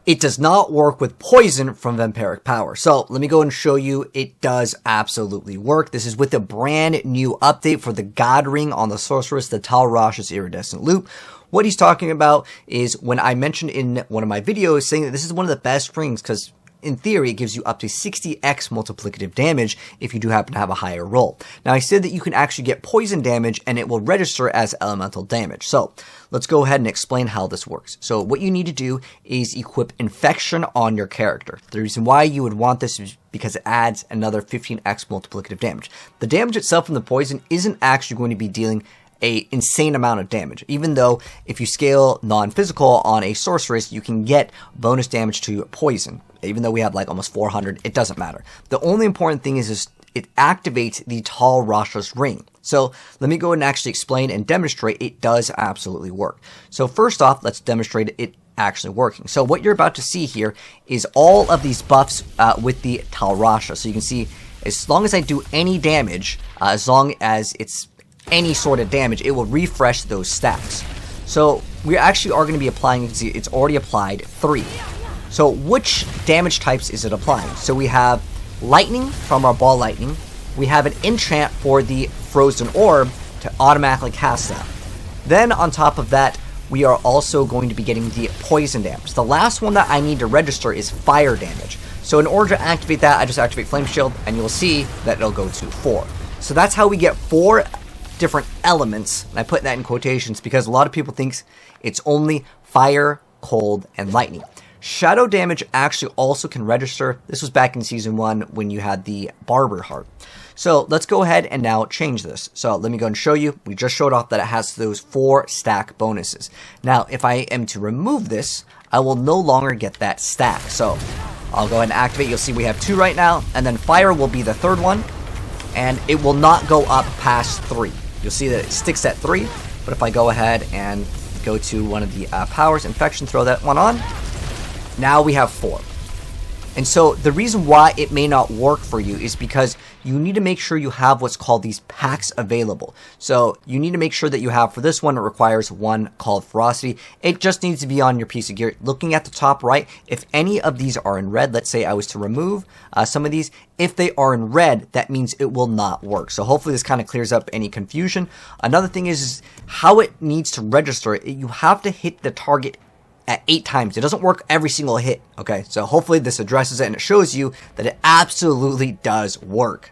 it does not work with poison from Vampiric power. So let me go and show you it does absolutely work. This is with a brand new update for the God Ring on the Sorceress, the Tal Rasha's Iridescent Loop. What he's talking about is when I mentioned in one of my videos saying that this is one of the best rings because in theory, it gives you up to 60x multiplicative damage if you do happen to have a higher roll. Now, I said that you can actually get poison damage and it will register as elemental damage. So let's go ahead and explain how this works. So what you need to do is equip Infection on your character. The reason why you would want this is because it adds another 15x multiplicative damage. The damage itself from the poison isn't actually going to be dealing a insane amount of damage, even though if you scale non-physical on a sorceress, you can get bonus damage to poison. Even though we have like almost 400, it doesn't matter. The only important thing is it activates the Tal Rasha's ring. So let me go ahead and actually explain and demonstrate it does absolutely work. So first off, let's demonstrate it actually working. So what you're about to see here is all of these buffs with the Tal Rasha. So you can see as long as I do any damage, as long as it's any sort of damage, it will refresh those stacks. So we actually are going to be applying, it's already applied 3. So which damage types is it applying? So we have lightning from our ball lightning. We have an enchant for the frozen orb to automatically cast that. Then on top of that, we are also going to be getting the poison damage. The last one that I need to register is fire damage. So in order to activate that, I just activate Flame Shield and you'll see that it'll go to 4. So that's how we get 4 different elements, and I put that in quotations because a lot of people think it's only fire, cold, and lightning. Shadow damage actually also can register. This was back in Season 1 when you had the Barber Heart. So let's go ahead and now change this. So let me go and show you. We just showed off that it has those 4 stack bonuses. Now, if I am to remove this, I will no longer get that stack. So I'll go ahead and activate. You'll see we have 2 right now, and then fire will be the 3rd one, and it will not go up past 3. You'll see that it sticks at 3, but if I go ahead and go to one of the powers, Infection, throw that one on, now we have 4. And so the reason why it may not work for you is because you need to make sure you have what's called these packs available. So you need to make sure that you have, for this one, it requires 1 Call of Ferocity. It just needs to be on your piece of gear. Looking at the top right, if any of these are in red, let's say I was to remove some of these, if they are in red, that means it will not work. So hopefully this kind of clears up any confusion. Another thing is how it needs to register. You have to hit the target at 8 times. It doesn't work every single hit, okay? So hopefully this addresses it and it shows you that it absolutely does work.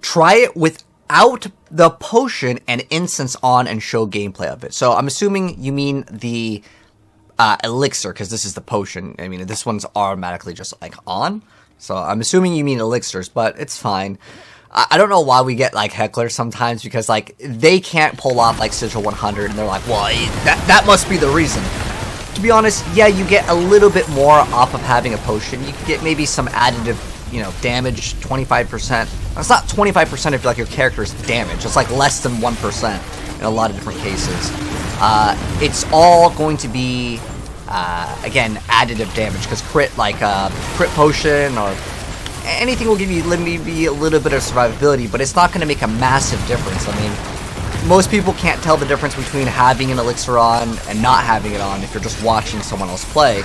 Try it without the potion and incense on and show gameplay of it. So I'm assuming you mean the elixir, because this is the potion. I mean, this one's automatically just like on. So I'm assuming you mean elixirs, but it's fine. I don't know why we get like hecklers sometimes, because like they can't pull off like Sigil 100 and they're like, well, that must be the reason. To be honest, yeah, you get a little bit more off of having a potion. You can get maybe some additive, you know, damage, 25%. It's not 25% if like your character's damage. It's like less than 1% in a lot of different cases. It's all going to be, again, additive damage, because crit, like crit potion or anything will give you maybe a little bit of survivability, but it's not going to make a massive difference. I mean, most people can't tell the difference between having an elixir on and not having it on if you're just watching someone else play.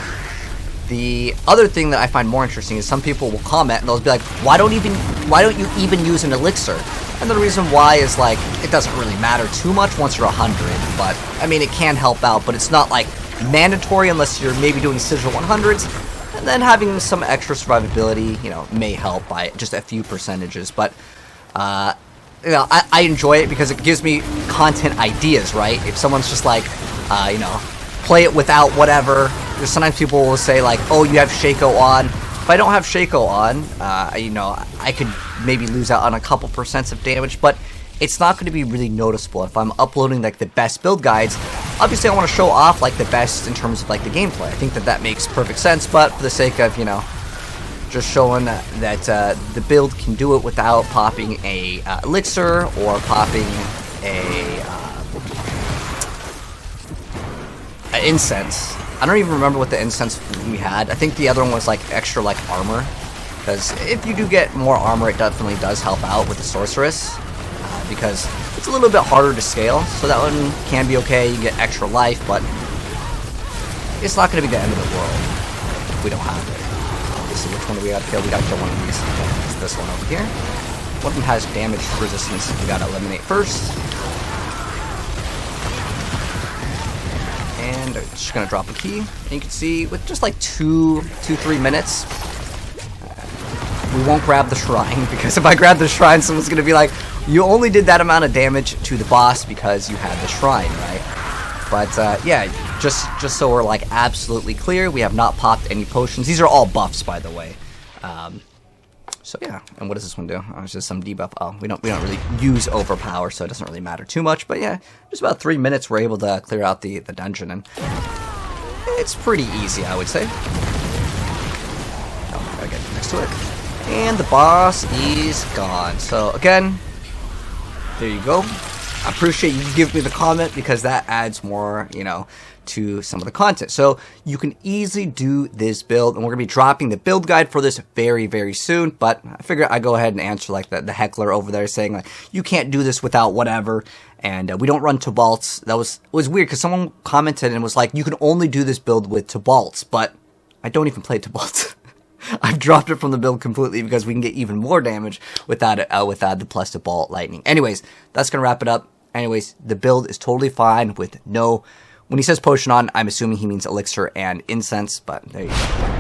The other thing that I find more interesting is some people will comment and they'll be like, why don't you even use an elixir? And the reason why is like, it doesn't really matter too much once you're 100, but I mean, it can help out, but it's not like mandatory unless you're maybe doing Sigil 100s, and then having some extra survivability, you know, may help by just a few percentages, but you know, I enjoy it because it gives me content ideas, right? If someone's just like, you know, play it without whatever. Sometimes people will say like, oh, you have Shaco on. If I don't have Shaco on, you know, I could maybe lose out on a couple % of damage, but it's not going to be really noticeable. If I'm uploading like the best build guides, obviously I want to show off like the best in terms of like the gameplay. I think that makes perfect sense, but for the sake of, you know, just showing that the build can do it without popping a elixir or popping a incense. I don't even remember what the incense we had. I think the other one was like extra like armor, because if you do get more armor, it definitely does help out with the sorceress, because it's a little bit harder to scale. So that one can be okay. You get extra life, but it's not going to be the end of the world. we don't have it. Let's see, which one do we gotta kill? We gotta kill one of these. Okay, it's this one over here. One of them has damage resistance we gotta eliminate first. And just gonna drop a key. And you can see with just like 3 minutes, we won't grab the shrine, because if I grab the shrine, someone's gonna be like, you only did that amount of damage to the boss because you had the shrine, right? But yeah, just so we're like absolutely clear, we have not popped any potions. These are all buffs, by the way. So yeah, and what does this one do? Oh, it's just some debuff. Oh, we don't really use overpower, so it doesn't really matter too much. But yeah, just about 3 minutes, we're able to clear out the dungeon, and it's pretty easy, I would say. Oh, gotta get next to it. And the boss is gone. So again, there you go. I appreciate you giving me the comment, because that adds more, you know, to some of the content. So you can easily do this build, and we're gonna be dropping the build guide for this very, very soon. But I figure I go ahead and answer like the heckler over there saying like, you can't do this without whatever. And we don't run Tibaults. That was weird, because someone commented and was like, you can only do this build with Tibaults, but I don't even play Tibault. I've dropped it from the build completely because we can get even more damage without it, without the plus Tibault lightning. Anyways, that's gonna wrap it up. Anyways, the build is totally fine with no. When he says potion on, I'm assuming he means elixir and incense, but there you go.